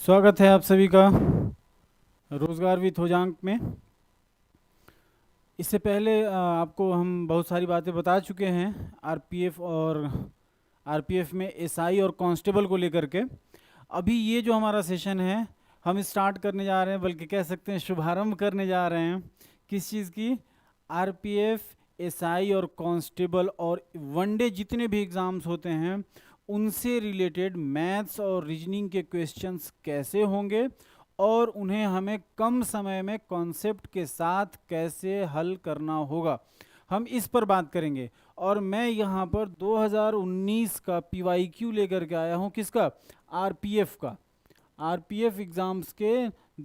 स्वागत है आप सभी का रोजगार विथ होजांक में। इससे पहले आपको हम बहुत सारी बातें बता चुके हैं आरपीएफ और आरपीएफ में एसआई और कांस्टेबल को लेकर के। अभी ये जो हमारा सेशन है हम स्टार्ट करने जा रहे हैं, बल्कि कह सकते हैं शुभारंभ करने जा रहे हैं। किस चीज़ की? आरपीएफ, एसआई और कांस्टेबल और वनडे जितने भी एग्ज़ाम्स होते हैं उनसे रिलेटेड मैथ्स और रीजनिंग के क्वेश्चंस कैसे होंगे और उन्हें हमें कम समय में कॉन्सेप्ट के साथ कैसे हल करना होगा, हम इस पर बात करेंगे। और मैं यहाँ पर 2019 का पीवाईक्यू लेकर के आया हूँ। किसका? आरपीएफ का। आरपीएफ एग्ज़ाम्स के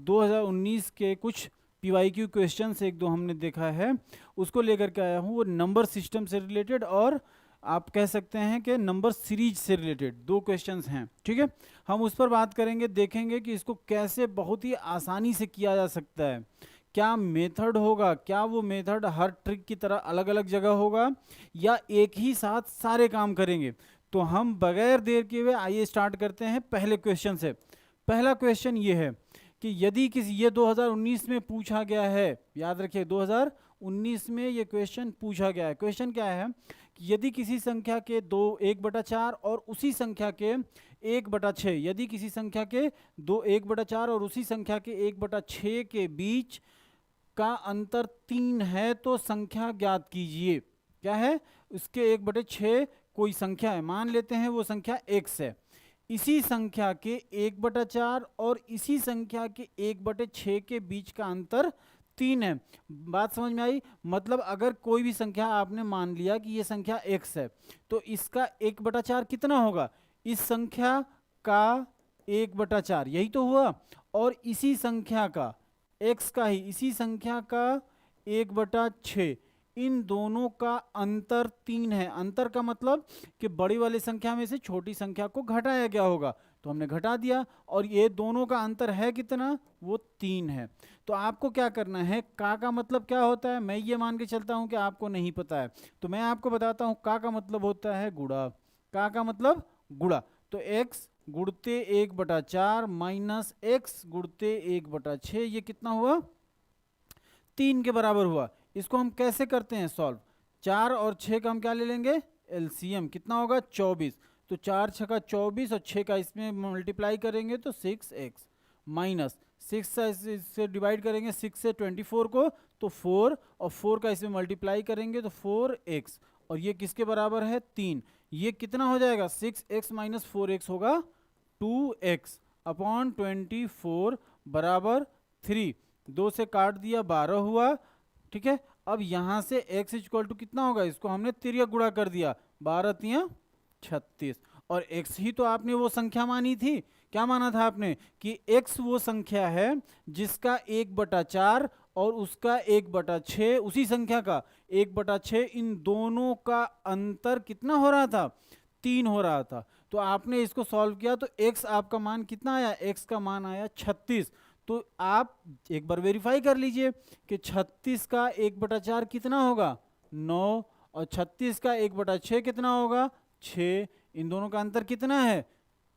2019 के कुछ पीवाईक्यू क्वेश्चंस एक दो हमने देखा है, उसको लेकर के आया हूँ। वो नंबर सिस्टम से रिलेटेड और आप कह सकते हैं कि नंबर सीरीज से रिलेटेड दो क्वेश्चंस हैं। ठीक है, हम उस पर बात करेंगे, देखेंगे कि इसको कैसे बहुत ही आसानी से किया जा सकता है। क्या मेथड होगा, क्या वो मेथड हर ट्रिक की तरह अलग अलग जगह होगा या एक ही साथ सारे काम करेंगे। तो हम बगैर देर किए हुए आइए स्टार्ट करते हैं पहले क्वेश्चन से। पहला क्वेश्चन ये है कि यदि किसी, ये 2019 में पूछा गया है, याद रखिए 2019 में ये क्वेश्चन पूछा गया है। क्वेश्चन क्या है कि यदि किसी संख्या के 1/4 और उसी संख्या के 1/6, यदि किसी संख्या के 1/4 और उसी संख्या के 1/6 के बीच का अंतर 3 है तो संख्या ज्ञात कीजिए। क्या है? उसके 1/6 कोई संख्या है, मान लेते हैं वो संख्या x है। इसी संख्या के 1/4 और इसी संख्या के 1/6 के बीच का अंतर 3 है। बात समझ में आई? मतलब अगर कोई भी संख्या आपने मान लिया कि ये संख्या x है तो इसका 1/4 कितना होगा? इस संख्या का 1/4, यही तो हुआ। और इसी संख्या का x का ही, इसी संख्या का 1/6, इन दोनों का अंतर 3 है। अंतर का मतलब कि बड़ी वाली संख्या में से छोटी संख्या को घटाया गया होगा, तो हमने घटा दिया। और ये दोनों का अंतर है कितना? वो 3 है। तो आपको क्या करना है, का मतलब क्या होता है? मैं ये मान के चलता हूं कि आपको नहीं पता है, तो मैं आपको बताता हूं। का मतलब होता है गुणा। का मतलब गुणा। तो x गुणते 1/4 माइनस x गुणते 1/6, ये कितना हुआ? 3 के बराबर हुआ। इसको हम कैसे करते हैं सॉल्व? 4 और 6 का हम क्या ले लेंगे? एलसीएम। कितना होगा? 24। तो 4 6 का 24 और 6 का इसमें मल्टीप्लाई करेंगे तो 6x माइनस 6 से डिवाइड करेंगे 6 से 24 को तो 4, और 4 का इसमें मल्टीप्लाई करेंगे तो 4x, और ये किसके बराबर है? 3। ये कितना हो जाएगा? 6x माइनस 4x होगा 2x अपॉन 24 बराबर 3। 2 से काट दिया, 12 हुआ। ठीक है, अब यहां से x इक्वल टू कितना होगा? इसको हमने तिर्यक गुणा कर दिया, 12 तिया 36। और x ही तो आपने वो संख्या मानी थी। क्या माना था आपने? कि x वो संख्या है जिसका 1/4 और उसका 1/6, उसी संख्या का 1/6, इन दोनों का अंतर कितना हो रहा था? 3 हो रहा था। तो आपने इसको सॉल्व किया तो x आपका मान कितना आया? x का मान आया 36। तो आप एक बार वेरीफाई कर लीजिए कि 36 का 1/4 कितना होगा? 9, और 36 का 1/6 कितना होगा? 6। इन दोनों का अंतर कितना है?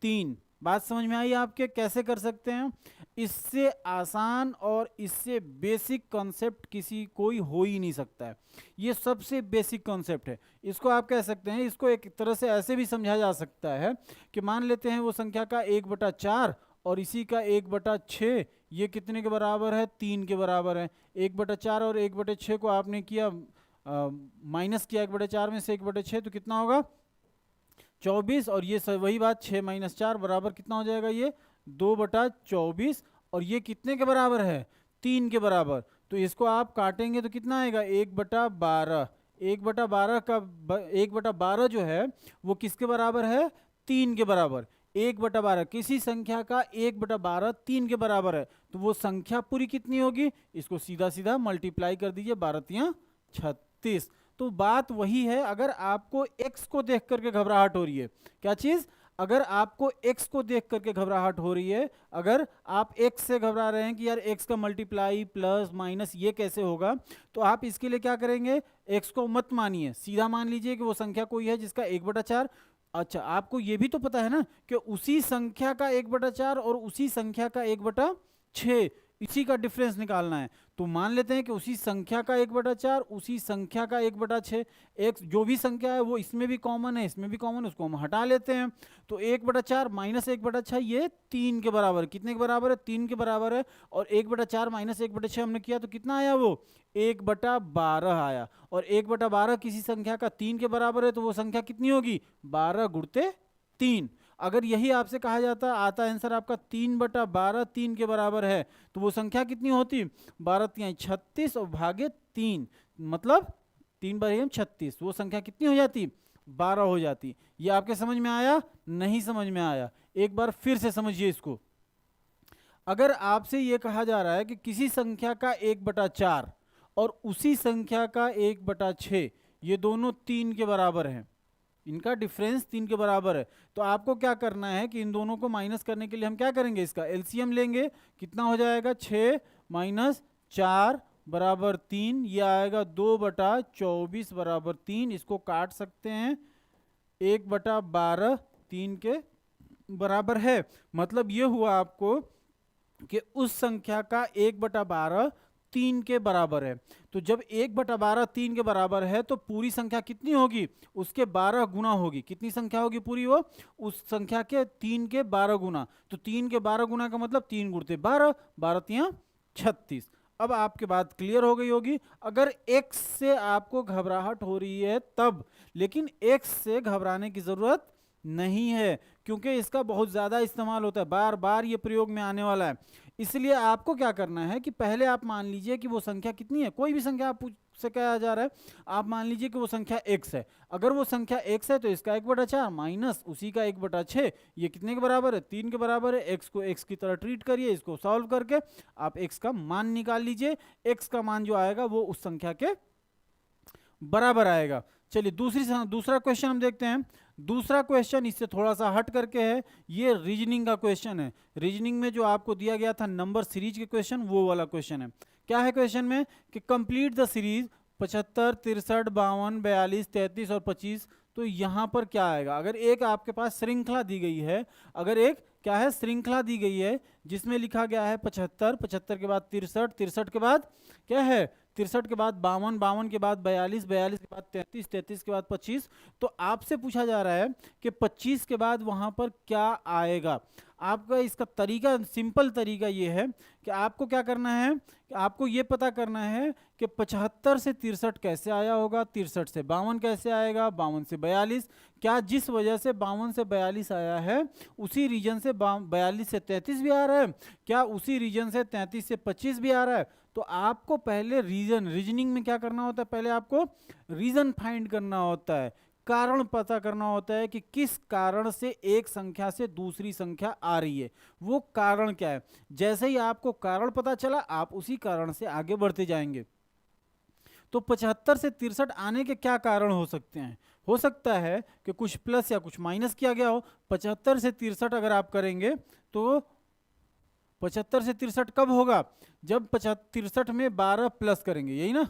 3। बात समझ में आई आपके? कैसे कर सकते हैं? इससे आसान और इससे बेसिक कॉन्सेप्ट किसी कोई हो ही नहीं सकता है। ये सबसे बेसिक कॉन्सेप्ट है। इसको आप कह सकते हैं, इसको एक तरह से ऐसे भी समझा जा सकता है कि मान लेते हैं वो संख्या का 1/4 और इसी का 1/6, ये कितने के बराबर है? 3 के बराबर है। 1/4 और 1/6 को आपने किया माइनस किया 1/4 में से 1/6, तो कितना होगा? 24। और ये वही बात, 6 माइनस 4 बराबर कितना हो जाएगा? ये 2/24। और ये कितने के बराबर है? 3 के बराबर। तो इसको आप काटेंगे तो कितना आएगा? 1/12। 1/12 का 1/12 जो है वो किसके बराबर है? 3 के बराबर। 1/12 किसी संख्या का 1/12 3 के बराबर है, तो वो संख्या पूरी कितनी होगी? इसको सीधा सीधा मल्टीप्लाई कर दीजिए, 12 तिया 36। तो बात वही है। अगर आपको x को देख करके घबराहट हो रही है, क्या चीज? अगर आपको x को देख करके घबराहट हो रही है, अगर आप x से घबरा रहे हैं कि यार x का मल्टीप्लाई प्लस माइनस ये कैसे होगा, तो आप इसके लिए क्या करेंगे? x को मत मानिए, सीधा मान लीजिए कि वो संख्या कोई है जिसका 1/4 अच्छा, आपको ये भी तो पता है ना कि उसी संख्या का 1/4 और उसी संख्या का 1/6, इसी का डिफरेंस निकालना है। तो मान लेते हैं कि उसी संख्या का 1/4, उसी संख्या का 1/6, एक जो भी संख्या है वो इसमें भी कॉमन है, इसमें भी कॉमन है, उसको हम हटा लेते हैं। तो 1/4 माइनस 1/6 ये 3 के बराबर है। कितने के बराबर है? 3 के बराबर है। और 1/4 माइनस 1/6 हमने किया तो कितना आया? वो 1/12 आया। और 1/12 किसी संख्या का 3 के बराबर है, तो वो संख्या कितनी होगी? 12 गुणित 3। अगर यही आपसे कहा जाता आता आंसर आपका 3/12 3 के बराबर है, तो वो संख्या कितनी होती? 12 36 और भागे 3, मतलब 3/36, वो संख्या कितनी हो जाती? 12 हो जाती। ये आपके समझ में आया? नहीं समझ में आया? एक बार फिर से समझिए इसको। अगर आपसे ये कहा जा रहा है कि किसी संख्या का 1/4 और उसी संख्या का 1/6, ये दोनों 3 के बराबर हैं, इनका डिफरेंस 3 के बराबर है, तो आपको क्या करना है कि इन दोनों को माइनस करने के लिए हम क्या करेंगे? इसका एलसीएम लेंगे। कितना हो जाएगा? 6 माइनस 4 बराबर 3, ये आएगा 2/24 बराबर 3। इसको काट सकते हैं, 1/12 3 के बराबर है। मतलब ये हुआ आपको कि उस संख्या का 1/12 3 के बराबर है। तो जब 1/12 3 के बराबर है तो पूरी संख्या कितनी होगी? उसके 12 गुना होगी। कितनी संख्या होगी पूरी? वो उस संख्या के 3 के 12 गुना। तो 3 के 12 गुना का मतलब 3 गुणित 12, 12 36। अब आपके बात क्लियर हो गई होगी। अगर x से आपको घबराहट हो रही है तब, लेकिन x से घबराने की जरूरत नहीं है, क्योंकि इसका बहुत ज्यादा इस्तेमाल होता है, बार बार ये प्रयोग में आने वाला है। इसलिए आपको क्या करना है कि पहले आप मान लीजिए कि वो संख्या कितनी है। कोई भी संख्या आप से कहा जा रहा है, आप मान लीजिए कि वो संख्या x है। अगर वो संख्या x है तो इसका 1/4 माइनस उसी का 1/6, ये कितने के बराबर है? 3 के बराबर है। x को x की तरह ट्रीट करिए, इसको सॉल्व करके आप x का मान निकाल लीजिए। x का मान जो आएगा वो उस संख्या के बराबर आएगा। चलिए दूसरा क्वेश्चन हम देखते हैं। दूसरा क्वेश्चन इससे थोड़ा सा हट करके है, ये रीजनिंग का क्वेश्चन है। रीजनिंग में जो आपको दिया गया था नंबर सीरीज के क्वेश्चन, वो वाला क्वेश्चन है। क्या है क्वेश्चन में? कि कंप्लीट द सीरीज 75 63 52 42 33 और 25। तो यहाँ पर क्या आएगा? अगर एक आपके पास श्रृंखला दी गई है, अगर एक क्या है श्रृंखला दी गई है जिसमें लिखा गया है 75, 75 के बाद 63, 63 के बाद क्या है 63 के बाद 52, 52 के बाद 42, 42 के बाद 33, 33 के बाद 25। तो आपसे पूछा जा रहा है कि 25 के बाद वहां पर क्या आएगा। आपका इसका तरीका, सिंपल तरीका ये है कि आपको क्या करना है कि आपको ये पता करना है कि 75 से 63 कैसे आया होगा, 63 से 52 कैसे आएगा, 52 से 42, क्या जिस वजह से 52 से 42 आया है उसी रीजन से 42 से 33 भी आ रहा है, क्या उसी रीजन से 33 से 25 भी आ रहा है। तो आपको पहले रीजनिंग में क्या करना होता है? पहले आपको रीजन फाइंड करना होता है, कारण पता करना होता है कि किस कारण से एक संख्या से दूसरी संख्या आ रही है, वो कारण क्या है। जैसे ही आपको कारण पता चला आप उसी कारण से आगे बढ़ते जाएंगे। तो 75 से 63 आने के क्या कारण हो सकते हैं? हो सकता है कि कुछ प्लस या कुछ माइनस किया गया हो। 75 से 63 अगर आप करेंगे तो 75 से 63 कब होगा? जब 63 में 12 प्लस करेंगे, यही ना,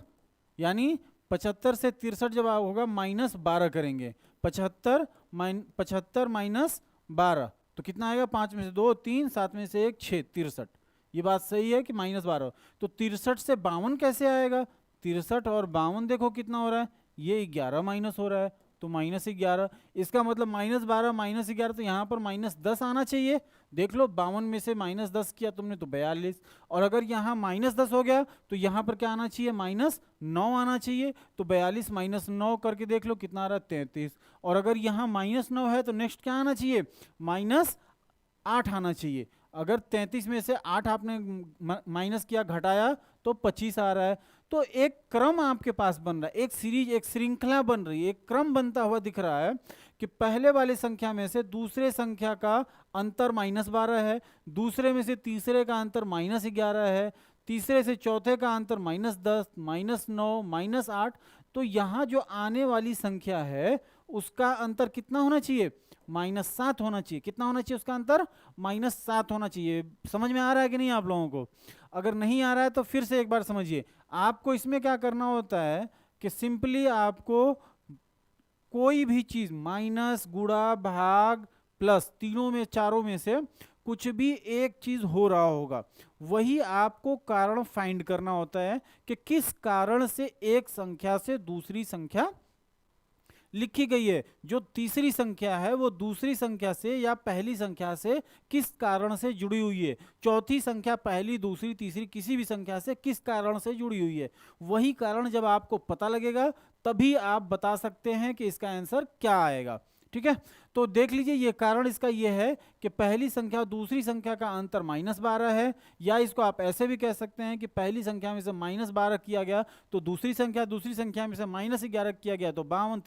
यानी 75 से 63 जब होगा -12 करेंगे। 75 माइनस 12 तो कितना आएगा? 5 में से 2 3, 7 में से 1 6, 63। ये बात सही है कि -12। तो 63 से 52 कैसे आएगा? 63 और 52 देखो कितना हो रहा है, ये 11 माइनस हो रहा है, तो -11। इसका मतलब -12 -11, तो यहाँ पर -10 आना चाहिए। देख लो 52 में से -10 किया तुमने तो 42, और अगर यहाँ -10 हो गया तो यहाँ पर क्या आना चाहिए? -9 आना चाहिए। तो 42 -9 करके देख लो कितना आ रहा है? 33। और अगर यहाँ -9 है तो नेक्स्ट क्या आना चाहिए? -8 आना चाहिए। अगर 33 में से 8 आपने माइनस किया, घटाया, तो 25 आ रहा है। तो एक क्रम आपके पास बन रहा है, एक सीरीज, एक श्रृंखला बन रही है, एक क्रम बनता हुआ दिख रहा है कि पहले वाली संख्या में से दूसरे संख्या का अंतर -12 है, दूसरे में से तीसरे का अंतर -11 है, तीसरे से चौथे का अंतर -10, -9, -8। तो यहाँ जो आने वाली संख्या है उसका अंतर कितना होना चाहिए? -7 होना चाहिए। कितना होना चाहिए उसका अंतर? -7 होना चाहिए। समझ में आ रहा है कि नहीं आप लोगों को? अगर नहीं आ रहा है तो फिर से एक बार समझिए। आपको इसमें क्या करना होता है कि सिंपली आपको कोई भी चीज माइनस, गुणा, भाग, प्लस, तीनों में चारों में से कुछ भी एक चीज हो रहा होगा, वही आपको कारण फाइंड करना होता है कि किस कारण से एक संख्या से दूसरी संख्या लिखी गई है। जो तीसरी संख्या है वो दूसरी संख्या से या पहली संख्या से किस कारण से जुड़ी हुई है, चौथी संख्या पहली, दूसरी, तीसरी किसी भी संख्या से किस कारण से जुड़ी हुई है। वही कारण जब आपको पता लगेगा तभी आप बता सकते हैं कि इसका आंसर क्या आएगा। ठीक है, तो देख लीजिए ये कारण इसका ये है कि पहली संख्या दूसरी संख्या का अंतर -12 है, या इसको आप ऐसे भी कह सकते हैं कि पहली संख्या में से -12 किया गया तो दूसरी संख्या में से -11 किया गया तो 52,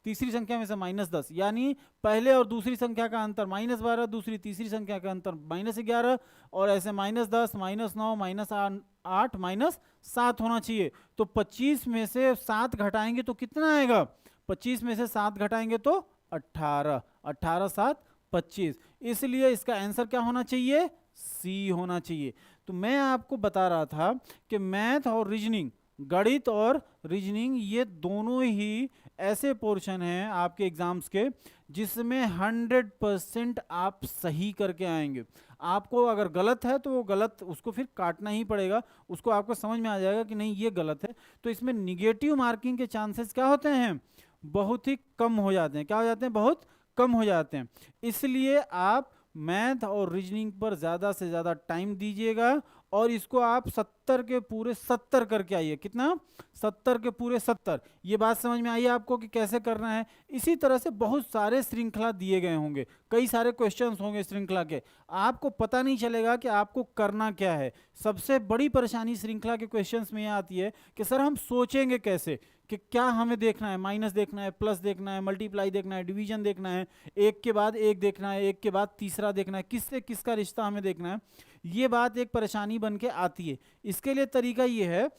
तीसरी संख्या में से -10, यानी पहले और दूसरी संख्या का अंतर -12, दूसरी तीसरी संख्या का अंतर -11, और ऐसे -10, -9, -8, -7 होना चाहिए। तो 25 में से 7 घटाएंगे तो कितना आएगा, 25 में से 7 घटाएंगे तो 18, 18 7 25, इसलिए इसका आंसर क्या होना चाहिए, सी होना चाहिए। तो मैं आपको बता रहा था कि मैथ और रीजनिंग, गणित और रीजनिंग, ये दोनों ही ऐसे पोर्शन हैं आपके एग्जाम्स के जिसमें 100% आप सही करके आएंगे। आपको अगर गलत है तो वो गलत, उसको फिर काटना ही पड़ेगा, उसको आपको समझ में आ जाएगा कि नहीं ये गलत है। तो इसमें निगेटिव मार्किंग के चांसेस क्या होते हैं, बहुत ही कम हो जाते हैं। क्या हो जाते हैं, बहुत कम हो जाते हैं। इसलिए आप मैथ और रीजनिंग पर ज़्यादा से ज़्यादा टाइम दीजिएगा और इसको आप 70 के पूरे 70 करके आइए। कितना, 70 के पूरे 70। ये बात समझ में आई आपको कि कैसे करना है। इसी तरह से बहुत सारे श्रृंखला दिए गए होंगे, कई सारे क्वेश्चंस होंगे श्रृंखला के, आपको पता नहीं चलेगा कि आपको करना क्या है। सबसे बड़ी परेशानी श्रृंखला के क्वेश्चंस में ये आती है कि सर हम सोचेंगे कैसे, कि क्या हमें देखना है, माइनस देखना है, प्लस देखना है, मल्टीप्लाई देखना है, डिवीजन देखना है, एक के बाद एक देखना है, एक के बाद तीसरा देखना है, किससे किसका रिश्ता हमें देखना है। ये बात एक परेशानी बन के आती है। इसके लिए तरीका ये है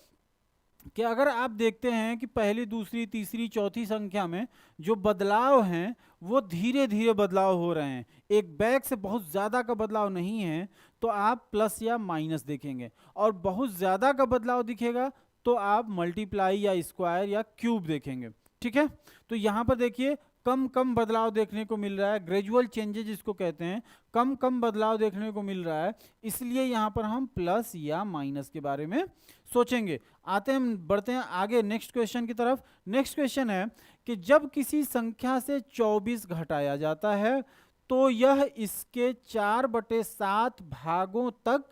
कि अगर आप देखते हैं कि पहली, दूसरी, तीसरी, चौथी संख्या में जो बदलाव हैं वो धीरे धीरे बदलाव हो रहे हैं, एक बैग से बहुत ज़्यादा का बदलाव नहीं है, तो आप प्लस या माइनस देखेंगे, और बहुत ज़्यादा का बदलाव दिखेगा तो आप मल्टीप्लाई या स्क्वायर या क्यूब देखेंगे। ठीक है, तो यहाँ पर देखिए कम कम बदलाव देखने को मिल रहा है, ग्रेजुअल चेंजेस जिसको कहते हैं, कम कम बदलाव देखने को मिल रहा है, इसलिए यहाँ पर हम प्लस या माइनस के बारे में सोचेंगे। आते हैं, बढ़ते हैं आगे नेक्स्ट क्वेश्चन की तरफ। नेक्स्ट क्वेश्चन है कि जब किसी संख्या से 24 घटाया जाता है तो यह इसके 4/7 भागों तक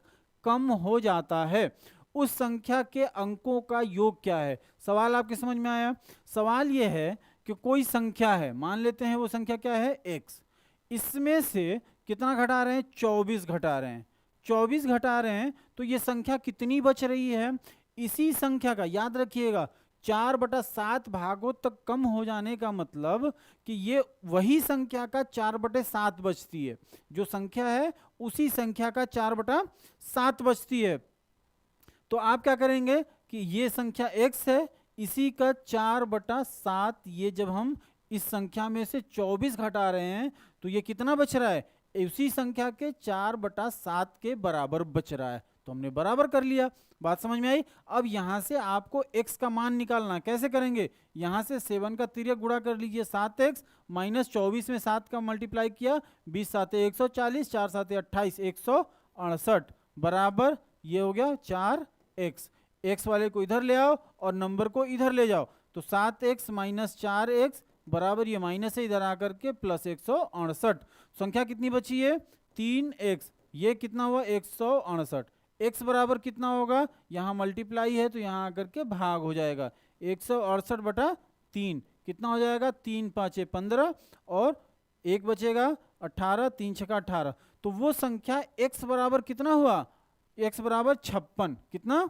कम हो जाता है, उस संख्या के अंकों का योग क्या है। सवाल आपके समझ में आया। सवाल यह है कि कोई संख्या है, मान लेते हैं वो संख्या क्या है, x, इसमें से कितना घटा रहे हैं, 24 घटा रहे हैं, 24 घटा रहे हैं, तो ये संख्या कितनी बच रही है, इसी संख्या का, याद रखिएगा 4/7 भागों तक कम हो जाने का मतलब कि ये वही संख्या का 4/7 बचती है, जो संख्या है उसी संख्या का 4/7 बचती है। तो आप क्या करेंगे कि ये संख्या x है, इसी का 4/7, ये जब हम इस संख्या में से 24 घटा रहे हैं तो ये कितना बच रहा है, उसी संख्या के 4/7 के बराबर बच रहा है, तो हमने बराबर कर लिया। बात समझ में आई। अब यहां से आपको x का मान निकालना, कैसे करेंगे, यहां से 7 का तिर्यक गुणा कर लीजिए, 7x माइनस 24 में 7 का मल्टीप्लाई किया, 20 7 140, 4 7 28, 168 बराबर ये हो गया 4x। x वाले को इधर ले आओ और नंबर को इधर ले जाओ, तो 7x माइनस 4x बराबर ये माइनस है, इधर आकर के प्लस 168। संख्या कितनी बची है, 3x, ये कितना हुआ 168। x बराबर कितना होगा, यहाँ मल्टीप्लाई है तो यहाँ आकर के भाग हो जाएगा, 168/3 कितना हो जाएगा, 3 5 15 और एक बचेगा 18, 3 6 18। तो वो संख्या x बराबर कितना हुआ, x बराबर 56। कितना,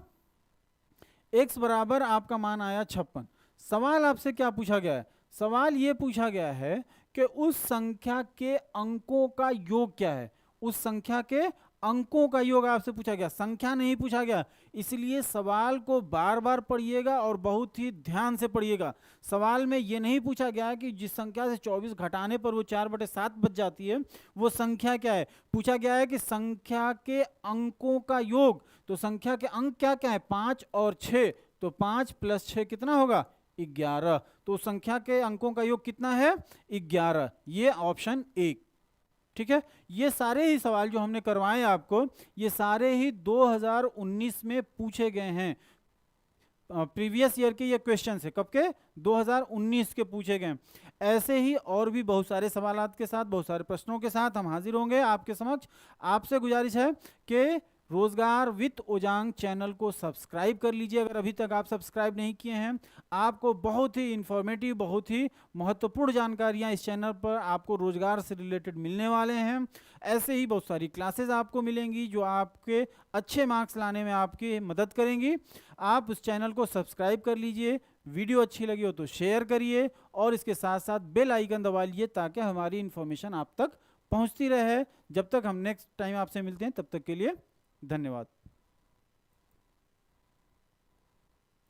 x बराबर आपका मान आया 56। सवाल आपसे क्या पूछा गया है, सवाल ये पूछा गया है कि उस संख्या के अंकों का योग क्या है, उस संख्या के अंकों का योग आपसे पूछा गया, संख्या नहीं पूछा गया। इसलिए सवाल को बार बार पढ़िएगा और बहुत ही ध्यान से पढ़िएगा। सवाल में ये नहीं पूछा गया कि जिस संख्या से 24 घटाने पर वो 4/7 बच जाती है वो संख्या क्या है, पूछा गया है कि संख्या के अंकों का योग। तो संख्या के अंक क्या क्या है, 5 और 6, तो 5 + 6 कितना होगा, 11। तो संख्या के अंकों का योग कितना है? 11। ये ऑप्शन 1। ठीक है, ये सारे ही सवाल जो हमने करवाए आपको, ये सारे ही 2019 में पूछे गए हैं। प्रीवियस ईयर के ये क्वेश्चन है, कब के? 2019 के पूछे गए। ऐसे ही और भी बहुत सारे सवालात के साथ, बहुत सारे प्रश्नों के साथ हम हाजिर होंगे आपके समक्ष। आपसे गुजारिश है कि रोजगार विद ओजांग चैनल को सब्सक्राइब कर लीजिए अगर अभी तक आप सब्सक्राइब नहीं किए हैं। आपको बहुत ही इंफॉर्मेटिव, बहुत ही महत्वपूर्ण जानकारियां इस चैनल पर आपको रोजगार से रिलेटेड मिलने वाले हैं। ऐसे ही बहुत सारी क्लासेस आपको मिलेंगी जो आपके अच्छे मार्क्स लाने में आपकी मदद करेंगी। आप उस चैनल को सब्सक्राइब कर लीजिए, वीडियो अच्छी लगी हो तो शेयर करिए और इसके साथ साथ बेल आइकन दबा लीजिए ताकि हमारी इन्फॉर्मेशन आप तक पहुंचती रहे। जब तक हम नेक्स्ट टाइम आपसे मिलते हैं तब तक के लिए धन्यवाद।